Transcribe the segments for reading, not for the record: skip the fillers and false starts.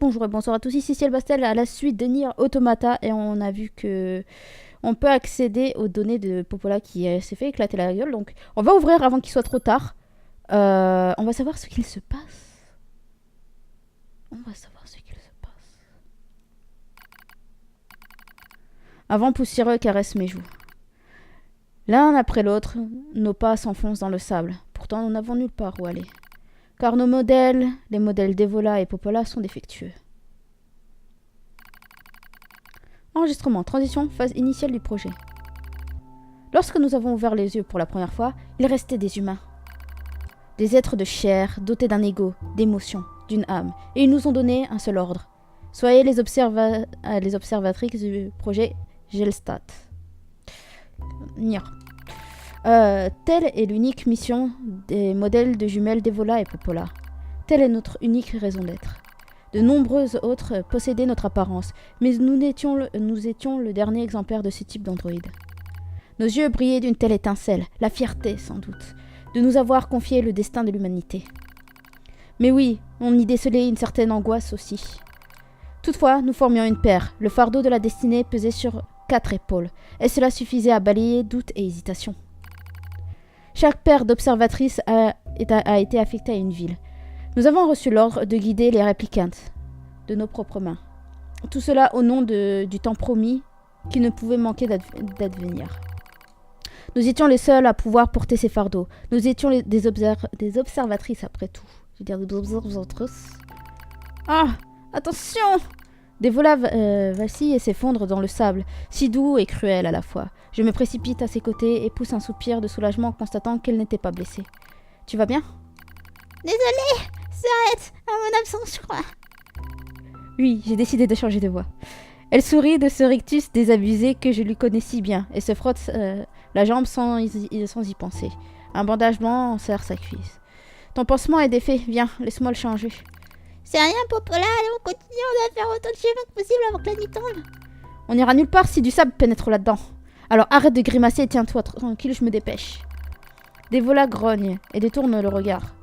Bonjour et bonsoir à tous, ici Ciel Bastel à la suite de Nier Automata et on a vu que on peut accéder aux données de Popola qui s'est fait éclater la gueule, donc on va ouvrir avant qu'il soit trop tard. On va savoir ce qu'il se passe. Avant poussiéreux caresse mes joues. L'un après l'autre, nos pas s'enfoncent dans le sable. Pourtant nous n'avons nulle part où aller. Car nos modèles, les modèles d'Evola et Popola sont défectueux. Enregistrement, transition, phase initiale du projet. Lorsque nous avons ouvert les yeux pour la première fois, il restait des humains. Des êtres de chair, dotés d'un ego, d'émotions, d'une âme. Et ils nous ont donné un seul ordre. Soyez les observatrices du projet Gelstat. Nier. Telle est l'unique mission des modèles de jumelles d'Evola et Popola. Telle est notre unique raison d'être. De nombreuses autres possédaient notre apparence, mais nous étions le dernier exemplaire de ce type d'androïde. Nos yeux brillaient d'une telle étincelle, la fierté sans doute, de nous avoir confié le destin de l'humanité. Mais oui, on y décelait une certaine angoisse aussi. Toutefois, nous formions une paire, le fardeau de la destinée pesait sur 4 épaules, et cela suffisait à balayer doute et hésitation. Chaque paire d'observatrices a été affectée à une ville. Nous avons reçu l'ordre de guider les réplicantes de nos propres mains. Tout cela au nom du temps promis qui ne pouvait manquer d'advenir. Nous étions les seuls à pouvoir porter ces fardeaux. Nous étions des observatrices après tout. Je veux dire des observatrices. Ah, attention! Des volats vacillent et s'effondrent dans le sable, si doux et cruel à la fois. Je me précipite à ses côtés et pousse un soupir de soulagement en constatant qu'elle n'était pas blessée. Tu vas bien? Désolée, s'arrête à mon absence, je crois. Oui, j'ai décidé de changer de voix. Elle sourit de ce rictus désabusé que je lui connais si bien et se frotte la jambe sans y penser. Un bandage blanc enserre sa cuisse. Ton pansement est défait, viens, laisse-moi le changer. C'est rien, Popola, allez, on continue, on doit faire autant de chemin que possible avant que la nuit tombe. On n'ira nulle part si du sable pénètre là-dedans. Alors arrête de grimacer et tiens-toi tranquille, je me dépêche. Dévola grogne et détourne le regard.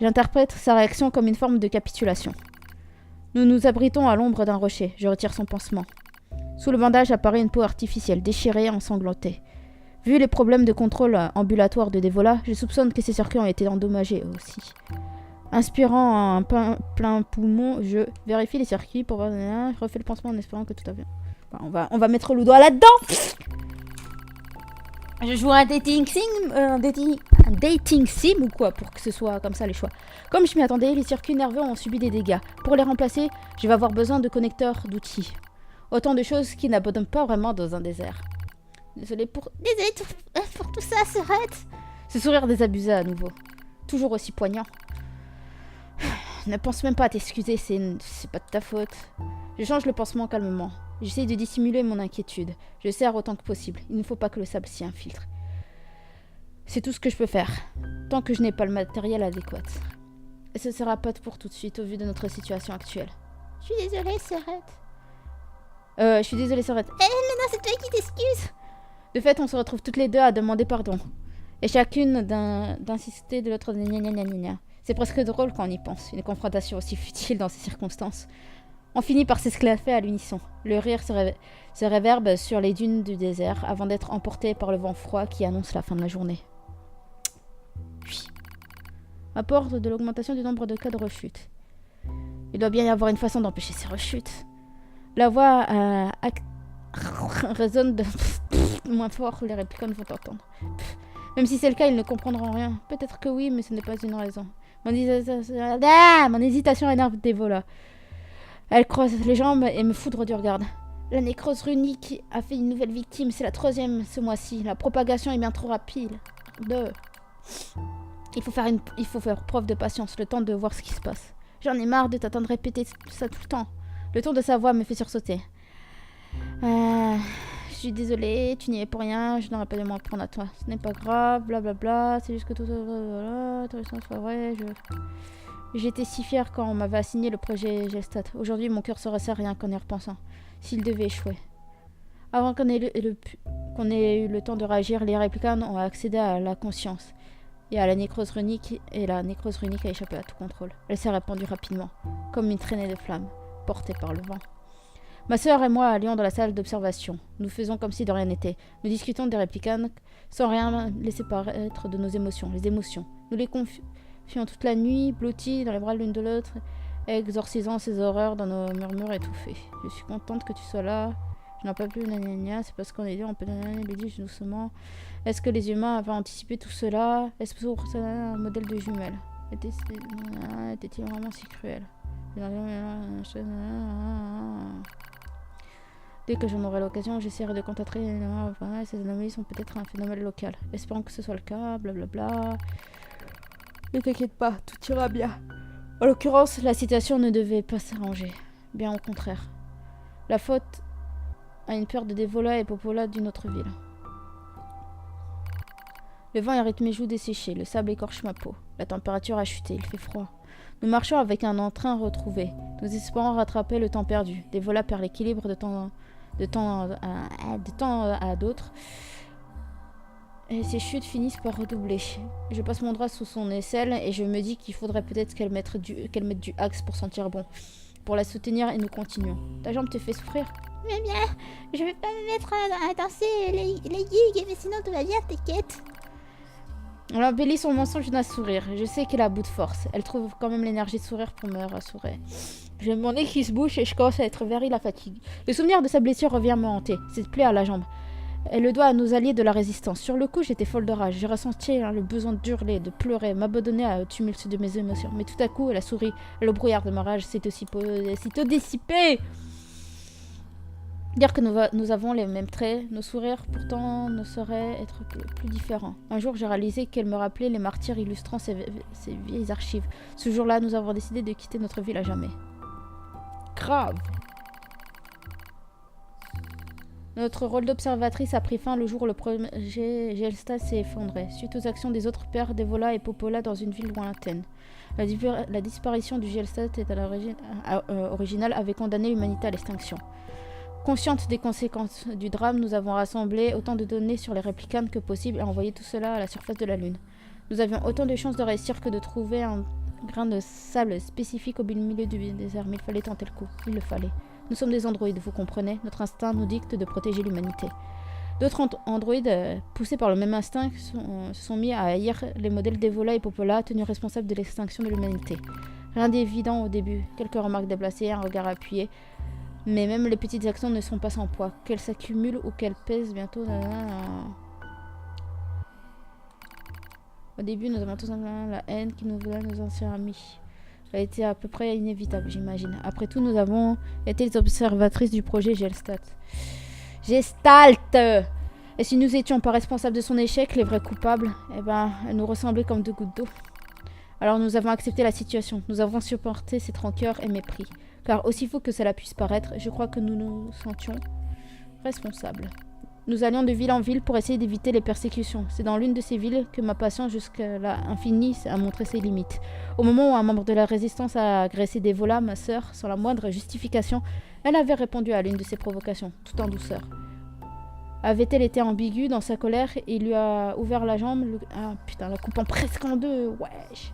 J'interprète sa réaction comme une forme de capitulation. Nous nous abritons à l'ombre d'un rocher. Je retire son pansement. Sous le bandage apparaît une peau artificielle, déchirée, ensanglantée. Vu les problèmes de contrôle ambulatoire de Dévola, je soupçonne que ses circuits ont été endommagés eux aussi. Inspirant un plein poumon, je vérifie les circuits pour voir... Je refais le pansement en espérant que tout va bien. Enfin, on va mettre le doigt là-dedans. Je joue un dating sim ou quoi pour que ce soit comme ça les choix. Comme je m'y attendais, les circuits nerveux ont subi des dégâts. Pour les remplacer, je vais avoir besoin de connecteurs d'outils. Autant de choses qui n'abandonnent pas vraiment dans un désert. Désolée pour tout ça, s'arrête. Ce sourire désabusé à nouveau. Toujours aussi poignant. Ne pense même pas à t'excuser, c'est pas de ta faute. Je change le pansement calmement. J'essaie de dissimuler mon inquiétude. Je serre autant que possible. Il ne faut pas que le sable s'y infiltre. C'est tout ce que je peux faire, tant que je n'ai pas le matériel adéquat. Et ce sera pas pour tout de suite, au vu de notre situation actuelle. Je suis désolée, s'arrête. Je suis désolée, Sorette. Mais non, c'est toi qui t'excuses. De fait, on se retrouve toutes les deux à demander pardon. Et chacune d'insister de l'autre. C'est presque drôle quand on y pense. Une confrontation aussi futile dans ces circonstances. On finit par s'esclaffer à l'unisson. Le rire se réverbe sur les dunes du désert avant d'être emporté par le vent froid qui annonce la fin de la journée. Oui. Apporte de l'augmentation du nombre de cas de rechute. Il doit bien y avoir une façon d'empêcher ces rechutes. La voix résonne de moins fort, les réplicants vont entendre. Même si c'est le cas, ils ne comprendront rien. Peut-être que oui, mais ce n'est pas une raison. Mon hésitation énerve Dévola. Elle croise les jambes et me foudre du regard. La nécrose runique a fait une nouvelle victime. C'est la 3e ce mois-ci. La propagation est bien trop rapide. Il faut faire preuve de patience, le temps de voir ce qui se passe. J'en ai marre de t'attendre répéter ça tout le temps. Le ton de sa voix me fait sursauter. Je suis désolée, tu n'y es pour rien, je n'aurais pas dû m'en prendre à toi. Ce n'est pas grave, blablabla, c'est juste que tout... Voilà, soit vrai, J'étais si fière quand on m'avait assigné le projet Gelstat. Aujourd'hui, mon cœur se resserre rien qu'en y repensant. S'il devait échouer. Avant qu'on ait eu le temps de réagir, les réplicants ont accédé à la conscience. Et la nécrose runique a échappé à tout contrôle. Elle s'est répandue rapidement, comme une traînée de flammes, portée par le vent. Ma sœur et moi allions dans la salle d'observation. Nous faisons comme si de rien n'était. Nous discutons des réplicanes sans rien laisser paraître de nos émotions. Les émotions. Nous les confions toute la nuit, blottis dans les bras l'une de l'autre, exorcisant ces horreurs dans nos murmures étouffés. Je suis contente que tu sois là. Je n'en peux plus, c'est parce qu'on est dit, on peut lui dire doucement. Est-ce que les humains avaient anticipé tout cela? Est-ce pour cela un modèle de jumelle? Était-il vraiment si cruel? Dès que j'en aurai l'occasion, j'essaierai de contacter ces anomalies sont peut-être un phénomène local. Espérons que ce soit le cas, blablabla. Ne t'inquiète pas, tout ira bien. En l'occurrence, la situation ne devait pas s'arranger. Bien au contraire. La faute a une peur de Devola et Popola d'une autre ville. Le vent irrite mes joues desséchées, le sable écorche ma peau. La température a chuté, il fait froid. Nous marchons avec un entrain retrouvé. Nous espérons rattraper le temps perdu. Devola perd l'équilibre de temps à d'autres. Et ses chutes finissent par redoubler. Je passe mon doigt sous son aisselle et je me dis qu'il faudrait peut-être qu'elle mette du axe pour sentir bon. Pour la soutenir et nous continuons. Ta jambe te fait souffrir? Mais bien, je vais pas me mettre à danser les gigs, mais sinon tout va bien, t'inquiète. Elle embellit son mensonge d'un sourire. Je sais qu'elle a bout de force. Elle trouve quand même l'énergie de sourire pour me rassurer. J'ai mon nez qui se bouche et je commence à être viril à fatigue. Le souvenir de sa blessure revient me hanter. Cette plaie à la jambe. Elle le doit à nos alliés de la résistance. Sur le coup, j'étais folle de rage. J'ai ressenti le besoin d'hurler, de pleurer, m'abandonner au tumulte de mes émotions. Mais tout à coup, elle a souri. Le brouillard de ma rage s'est aussitôt dissipé. Dire que nous avons les mêmes traits, nos sourires pourtant ne sauraient être plus différents. Un jour, j'ai réalisé qu'elle me rappelait les martyrs illustrant ces vieilles archives. Ce jour-là, nous avons décidé de quitter notre ville à jamais. Grave. Notre rôle d'observatrice a pris fin le jour où le projet Gelstat s'est effondré, suite aux actions des autres pères Devola et Popola dans une ville lointaine. La disparition du Gelstat original avait condamné l'humanité à l'extinction. Consciente des conséquences du drame, nous avons rassemblé autant de données sur les réplicanes que possible et envoyé tout cela à la surface de la Lune. Nous avions autant de chances de réussir que de trouver un grain de sable spécifique au milieu du désert, mais il fallait tenter le coup. Il le fallait. Nous sommes des androïdes, vous comprenez. Notre instinct nous dicte de protéger l'humanité. D'autres androïdes, poussés par le même instinct, se sont mis à haïr les modèles d'Evola et Popola, tenus responsables de l'extinction de l'humanité. Rien d'évident au début. Quelques remarques déplacées, un regard appuyé. Mais même les petites actions ne sont pas sans poids. Qu'elles s'accumulent ou qu'elles pèsent bientôt. Au début, nous avons tous la haine qui nous voulait nos anciens amis. Elle était à peu près inévitable, j'imagine. Après tout, nous avons été les observatrices du projet Gelstat. Gestalt! Et si nous n'étions pas responsables de son échec, les vrais coupables, eh ben, elles nous ressemblaient comme deux gouttes d'eau. Alors nous avons accepté la situation. Nous avons supporté cette rancœur et mépris. Car aussi faux que cela puisse paraître, je crois que nous nous sentions responsables. Nous allions de ville en ville pour essayer d'éviter les persécutions. C'est dans l'une de ces villes que ma patience jusqu'à l'infini a montré ses limites. Au moment où un membre de la résistance a agressé Devola, ma sœur, sans la moindre justification, elle avait répondu à l'une de ses provocations, tout en douceur. Avait-elle été ambiguë dans sa colère et lui a ouvert la jambe, la coupant presque en deux, wesh.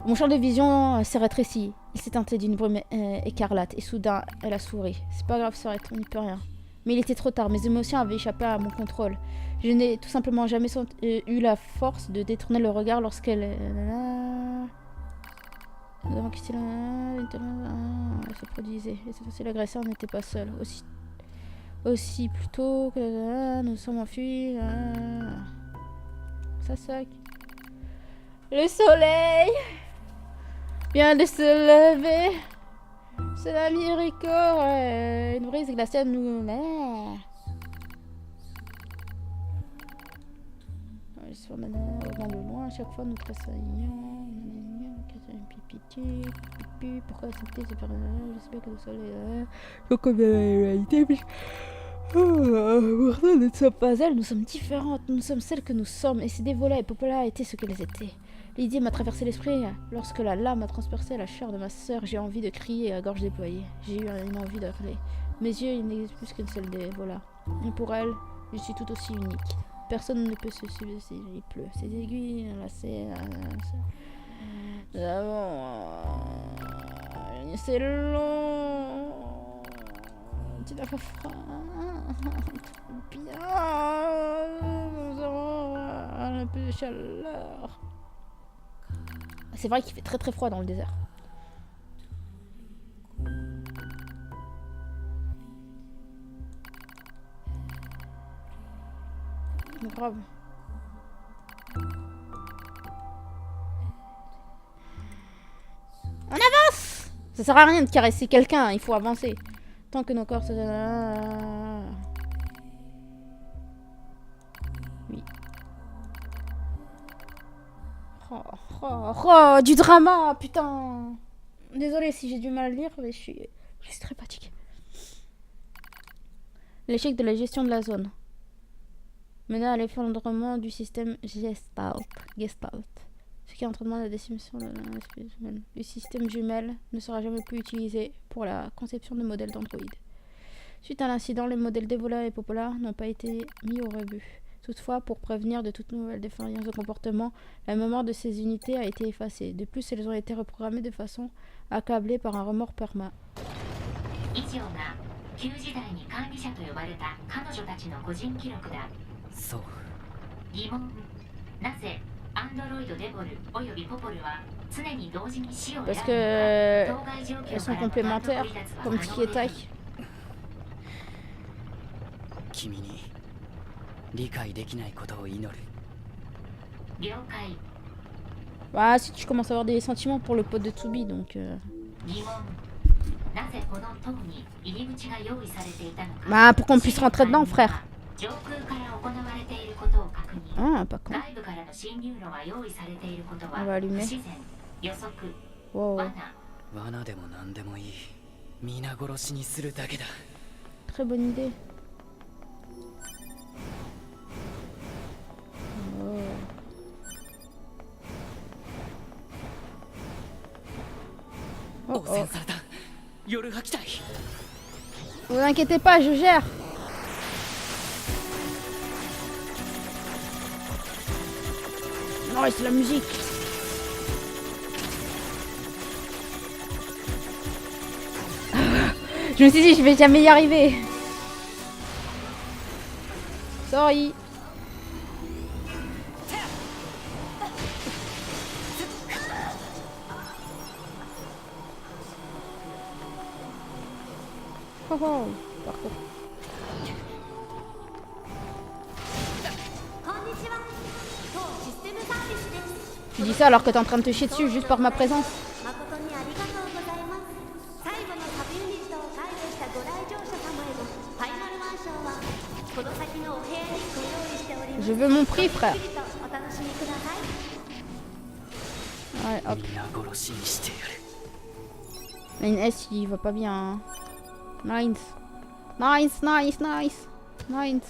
Mon champ de vision s'est rétréci. Il s'est teinté d'une brume écarlate et soudain, elle a souri. C'est pas grave, ça on n'y peut rien. Mais il était trop tard, mes émotions avaient échappé à mon contrôle. Je n'ai tout simplement jamais eu la force de détourner le regard lorsqu'elle... Nous avons quitté elle se produisait. Et cette fois-ci, l'agresseur n'était pas seul. Aussi plutôt que nous sommes enfuis. Ça sac. Le soleil vient de se lever. C'est la miséricorde. Une brise glaciale nous... Dans le loin, à chaque fois nous tressaillions. Pourquoi accepter ces personnages? J'espère que le soleil... Je connais la réalité, mais... Pourtant, nous ne sommes pas elles, nous sommes différentes. Nous sommes celles que nous sommes. Et ces Devola et Popola étaient ce qu'elles étaient. L'idée m'a traversé l'esprit. Lorsque la lame a transpercé la chair de ma sœur, j'ai envie de crier à gorge déployée. J'ai eu une envie de hurler. Mes yeux, ils n'existent plus qu'une seule Devola. Et pour elle, je suis tout aussi unique. Personne ne peut se suivre s'il pleut. Ces aiguilles, là, c'est... Nous avons c'est long. Tu n'as pas froid. Trop bien. Nous avons un peu de chaleur. C'est vrai qu'il fait très très froid dans le désert. Grave. On avance! Ça sert à rien de caresser quelqu'un, il faut avancer. Tant que nos corps se... Oui. Oh, du drama, putain! Désolée si j'ai du mal à lire, mais je suis très fatiguée. L'échec de la gestion de la zone mena à l'effondrement du système Gestalt. Ce qui entraînera la décision de l'espèce humaine. Le système jumelle ne sera jamais plus utilisé pour la conception de modèles d'androïdes. Suite à l'incident, les modèles d'Evola et Popola n'ont pas été mis au rebut. Toutefois, pour prévenir de toute nouvelle défaillance de comportement, la mémoire de ces unités a été effacée. De plus, elles ont été reprogrammées de façon accablée par un remords permanent. Parce que elles sont complémentaires, comme Tiki et Tai. Bah, si tu commences à avoir des sentiments pour le pote de Tsubi, donc... Bah, pour qu'on puisse rentrer dedans, frère. Ah, pas con. On va allumer. Wow. Très bonne idée. Oh, oh. Vous inquiétez pas, je gère. Non, c'est la musique. Je me suis dit, je vais jamais y arriver. Sorry. Oh oh, parcours. Tu dis ça alors que t'es en train de te chier dessus juste par ma présence. Je veux mon prix, frère. Ouais, hop. Une S, il va pas bien. Nice. Nice, nice, nice. Nice.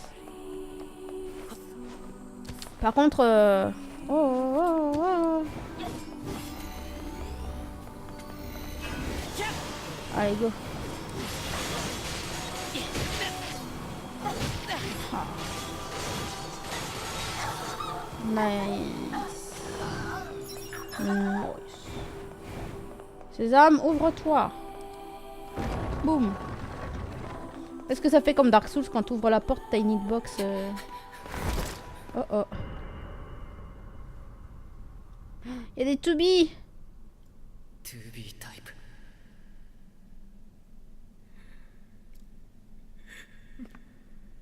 Par contre... Oh, oh, oh. Allez, go. Ah. Nice. Nice. Sésame, ouvre-toi. Boum. Est-ce que ça fait comme Dark Souls quand tu ouvres la porte, t'as une hitbox Oh oh. Il y a des Tubi. Type.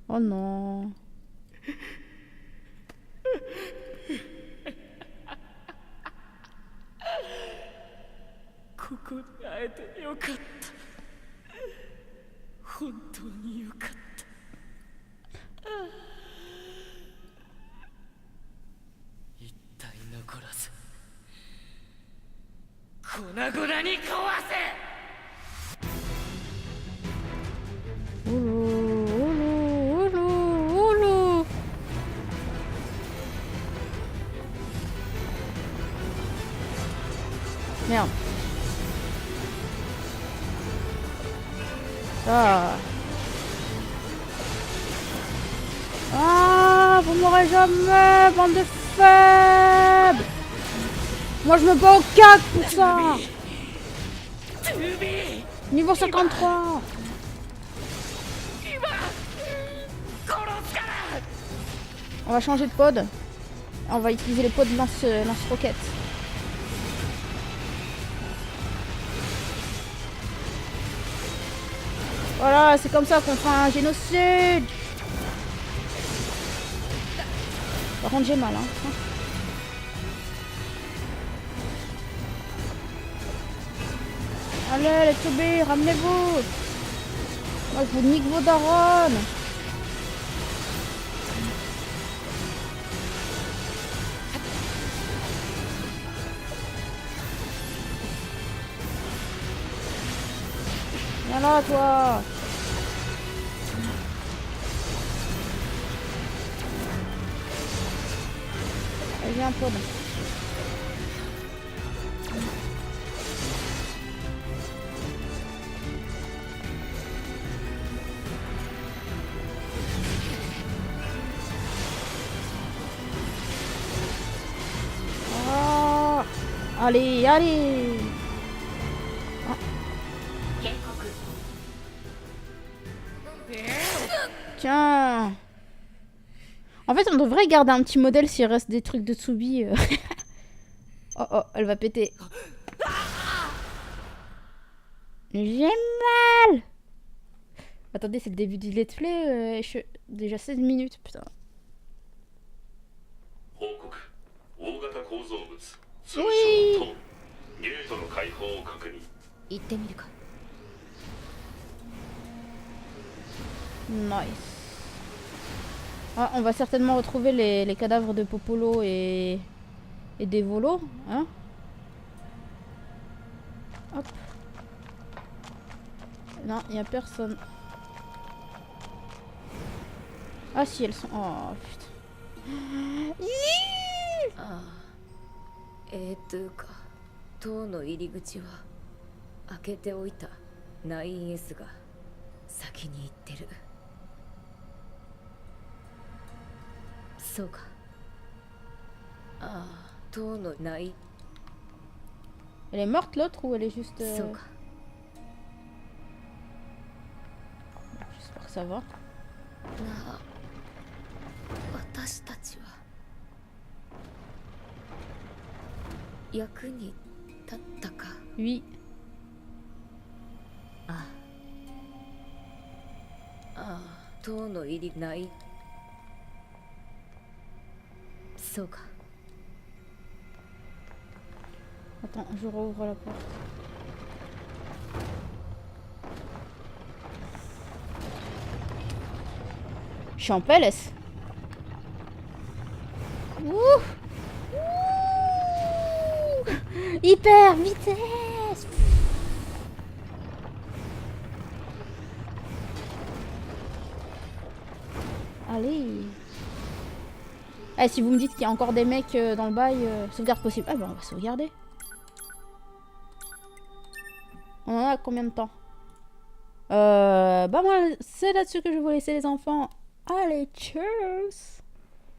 Oh non. Oulou, oulou, oulou, oulou. Merde. Ah. Ah, vous m'aurez jamais, bande de faibles. Moi je me bats au cac pour ça. Niveau 53. On va changer de pod. On va utiliser les pods de lance-roquettes. Voilà, c'est comme ça qu'on fera un génocide. Par contre, j'ai mal, hein. Allez, les toubés, ramenez-vous. Moi, je vous nique vos darons. Viens là, toi. Allez, viens, pod. Ah. Allez, allez. Tiens. En fait, on devrait garder un petit modèle s'il reste des trucs de Tsubi. Oh, oh, elle va péter. J'ai mal. Attendez, c'est le début du let's play. Déjà 16 minutes, putain. Oui. Nice. Ah, on va certainement retrouver les cadavres de Popolo et des volos, hein. Hop. Non, il n'y a personne. Ah si, elles sont... Oh, putain. というか塔の入り口は開けておいた 9S が先に行ってる。そうか。ああ、塔のない。Elle est morte l'autre ou elle est juste... そうか。J'espère que ça va. なあ、私たちは役に立ったか。Oui. ああ、ああ、塔の入りない。そうか。Attends, je rouvre la porte. Je suis en PLS. Ouh. Ouh. Hyper vitesse. Allez. Eh, si vous me dites qu'il y a encore des mecs dans le bail, sauvegarde possible. Ah bah on va sauvegarder. On en a combien de temps? Bah moi, c'est là-dessus que je vais vous laisser les enfants. Allez, tchuss!